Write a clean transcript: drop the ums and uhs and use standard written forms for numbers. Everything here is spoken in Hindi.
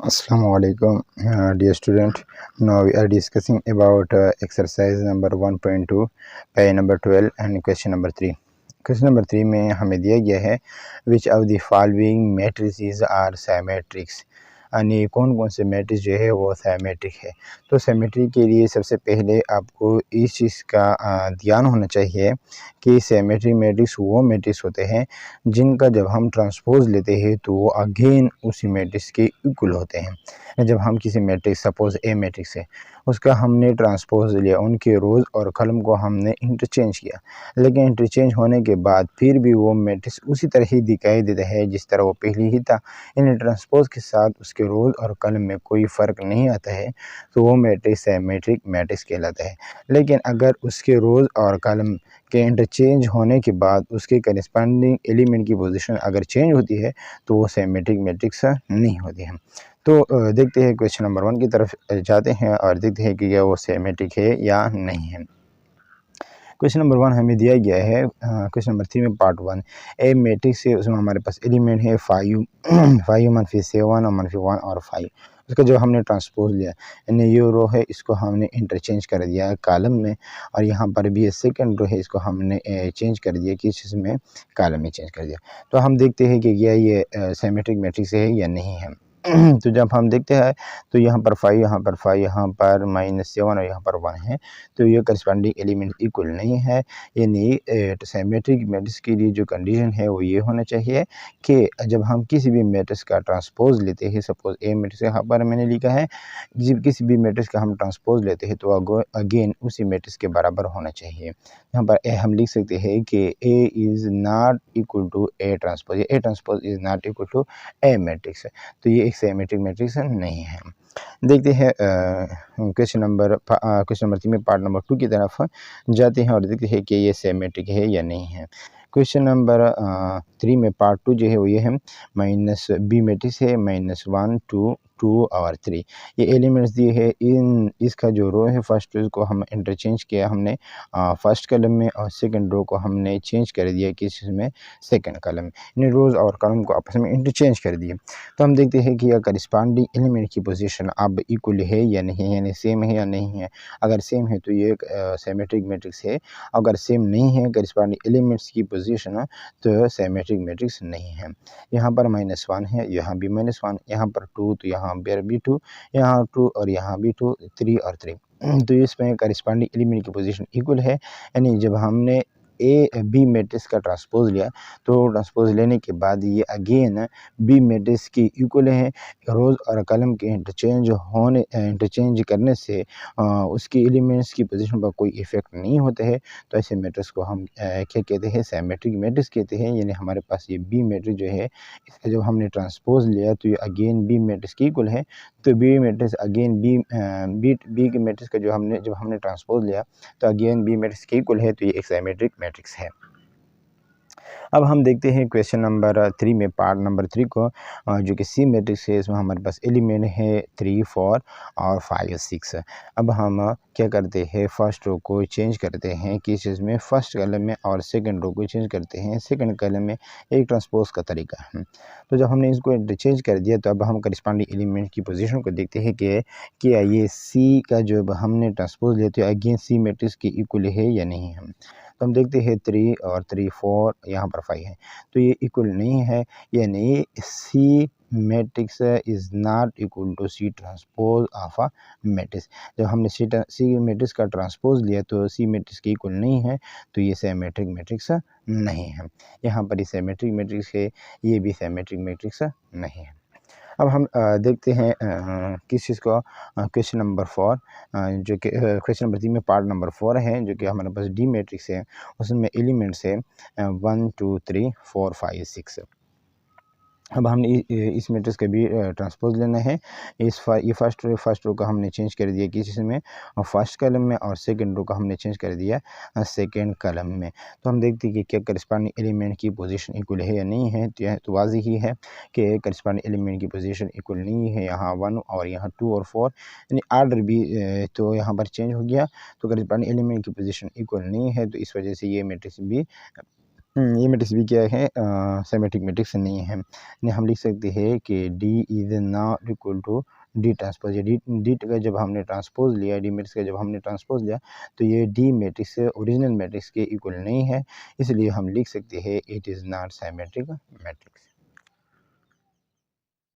Assalamualaikum, dear student. Now we are discussing about exercise number 1.2, page number 12 and question number 3. Question number 3 में हमें दिया गया है which of the following matrices are symmetrics, यानी कौन कौन से मैट्रिक्स जो है वो सिमेट्रिक है। तो सिमेट्रिक के लिए सबसे पहले आपको इस चीज़ का ध्यान होना चाहिए कि सिमेट्रिक मैट्रिक्स वो मैट्रिक्स होते हैं जिनका जब हम ट्रांसपोज लेते हैं तो वो अगेन उसी मैट्रिक्स के इक्वल होते हैं। जब हम किसी मैट्रिक्स सपोज ए मैट्रिक्स है उसका हमने ट्रांसपोज लिया, उनके रोज़ और कॉलम को हमने इंटरचेंज किया, लेकिन इंटरचेंज होने के बाद फिर भी वो मैट्रिक्स उसी तरह ही दिखाई देता है जिस तरह वो पहले ही था। इन ट्रांसपोज के साथ उसके रोज़ और कॉलम में कोई फ़र्क नहीं आता है तो वो मैट्रिक्स सिमेट्रिक मैट्रिक्स कहलाता है। लेकिन अगर उसके रोज़ और कॉलम के इंटरचेंज होने के बाद उसके करेस्पॉन्डिंग एलिमेंट की पोजीशन अगर चेंज होती है तो वो सिमेट्रिक मैट्रिक्स नहीं होती है। तो देखते हैं क्वेश्चन नंबर 1 की तरफ जाते हैं और देखते हैं कि क्या वो सिमेट्रिक है या नहीं है। क्वेश्चन नंबर 1 हमें दिया गया है क्वेश्चन नंबर 3 में पार्ट 1 ए मैट्रिक्स है, उसमें हमारे पास एलिमेंट है 5 5 मनफी 7 और मनफी 1 और 5। उसका जो हमने ट्रांसपोज लिया यानी ये रो है इसको हमने इंटरचेंज कर दिया कॉलम में, और यहाँ पर भी सेकंड रो है इसको हमने चेंज कर दिया किस चीज़ में, कॉलम में चेंज कर दिया। तो हम देखते हैं कि क्या ये सिमेट्रिक मैट्रिक्स है या नहीं है। तो जब हम देखते हैं तो यहाँ पर 5, यहाँ पर 5, यहाँ पर -7 और यहाँ पर 1 है, तो ये करस्पॉन्डिंग एलिमेंट इक्वल नहीं है। यानी सिमेट्रिक मैट्रिक्स के लिए जो कंडीशन है वो ये होना चाहिए कि जब हम किसी भी मैट्रिक्स का ट्रांसपोज लेते हैं, सपोज ए मैट्रिक्स यहाँ पर मैंने लिखा है, जब किसी भी मैट्रिक्स का हम ट्रांसपोज लेते हैं तो अगेन उसी मैट्रिक्स के बराबर होना चाहिए। यहाँ पर ए हम लिख सकते हैं कि A is not equal to A transpose, A transpose is not equal to A matrix, तो ये एक सिमेट्रिक मैट्रिक्स नहीं है। देखते हैं क्वेश्चन नंबर 3 में पार्ट नंबर 2 की तरफ जाते हैं और देखते हैं कि ये सिमेट्रिक है या नहीं है। क्वेश्चन नंबर 3 में पार्ट 2 जो है वो ये है माइनस बी मैट्रिक्स है, -1 2 2 और 3 ये एलिमेंट्स दिए हैं। इन इसका जो रो है फर्स्ट रो को हम इंटरचेंज किया हमने फर्स्ट कॉलम में, और सेकंड रो को हमने चेंज कर दिया किस में, सेकंड कॉलम में। इन रोज़ और कॉलम को आपस में इंटरचेंज कर दिए। तो हम देखते हैं कि यह करस्पॉन्डिंग एलिमेंट की पोजीशन अब इक्वल है या नहीं, यानी सेम है या नहीं है। अगर सेम है तो ये एक सिमेट्रिक मैट्रिक्स है, अगर सेम नहीं है करस्पॉन्डिंग एलिमेंट्स की पोजीशन तो सिमेट्रिक मैट्रिक्स नहीं है। यहाँ पर -1 है, यहाँ भी -1, यहाँ पर 2 तो यहाँ पर भी 2, यहाँ 2 और यहाँ भी 2, 3 और 3 तो इसमें करस्पॉन्डिंग एलिमेंट की पोजीशन इक्वल है। यानी जब हमने ए बी मैट्रिक्स का ट्रांसपोज लिया तो ट्रांसपोज लेने के बाद ये अगेन बी मैट्रिक्स की इक्वल है। रोज़ और कॉलम के इंटरचेंज करने से उसकी एलिमेंट्स की पोजीशन पर कोई इफेक्ट नहीं होते हैं, तो ऐसे मैट्रिक्स को हम क्या कहते हैं, सिमेट्रिक मैट्रिक्स कहते हैं। यानी हमारे पास ये बी मैट्रिक्स जो है इसका जब हमने ट्रांसपोज लिया तो ये अगेन बी मैट्रिक्स की इक्वल है। तो बी मैट्रिक्स अगेन बी के मैट्रिक्स का जब हमने ट्रांसपोज लिया तो अगेन बी मैट्रिक्स के इक्वल है, तो ये एक सिमेट्रिक मैट्रिक्स है। अब हम देखते हैं क्वेश्चन नंबर 3 में पार्ट नंबर 3 को, जो कि सी मैट्रिक्स है। इसमें हमारे पास एलिमेंट है 3 4 और 5 6। अब हम क्या करते हैं, फर्स्ट रो को चेंज करते हैं किस चीज़ में, फर्स्ट कॉलम में, और सेकंड रो को चेंज करते हैं सेकंड कॉलम में। एक ट्रांसपोज का तरीका है। तो जब हमने इसको चेंज कर दिया तो अब हम करस्पॉन्डिंग एलिमेंट की पोजीशन को देखते हैं कि क्या ये सी का जो हमने ट्रांसपोज लेते हैं अगेन सी मैट्रिक्स की इक्वल है या नहीं है। तो हम देखते हैं 3 और 3 4, यहाँ पर 5 है, तो ये इक्वल नहीं है। यानी C matrix is not equal to C transpose of a matrix. जब हमने सी मैट्रिक्स का ट्रांसपोज लिया तो सी मैट्रिक्स के इक्वल नहीं है, तो ये सिमेट्रिक मैट्रिक्स नहीं है। यहाँ पर ये सिमेट्रिक मैट्रिक्स है, ये भी सिमेट्रिक मैट्रिक्स नहीं है। अब हम देखते हैं किस चीज़ को, क्वेश्चन नंबर 4, जो कि क्वेश्चन नंबर 3 में पार्ट नंबर 4 है, जो कि हमारे पास डी मैट्रिक्स है। उसमें एलिमेंट्स है 1 2 3 4 5 6। अब हमने इस मैट्रिक्स का भी ट्रांसपोज लेना है। ये फर्स्ट रो का हमने चेंज कर दिया किस चीज़ में, फर्स्ट कॉलम में, और सेकंड रो का हमने चेंज कर दिया सेकंड कॉलम में। तो हम देखते हैं कि क्या करस्पॉन्डिंग एलिमेंट की पोजीशन इक्वल है या नहीं है। तो यह तो वाज़िह ही है कि करस्पॉन्डिंग एलिमेंट की पोजीशन इक्वल नहीं है। यहाँ 1 और यहाँ 2 और 4, यानी आर्डर भी तो यहाँ पर चेंज हो गया। तो करस्पॉन्डिंग एलिमेंट की पोजीशन इक्वल नहीं है, तो इस वजह से ये मैट्रिक्स भी ये मैट्रिक्स भी क्या है, सिमेट्रिक मैट्रिक्स नहीं है। नहीं, हम लिख सकते हैं कि D is not equal to D transpose. D का जब हमने ट्रांसपोज लिया, डी मैट्रिक्स का जब हमने ट्रांसपोज लिया तो ये डी मैट्रिक्स ओरिजिनल मैट्रिक्स के इक्वल नहीं है, इसलिए हम लिख सकते हैं it is not symmetric matrix.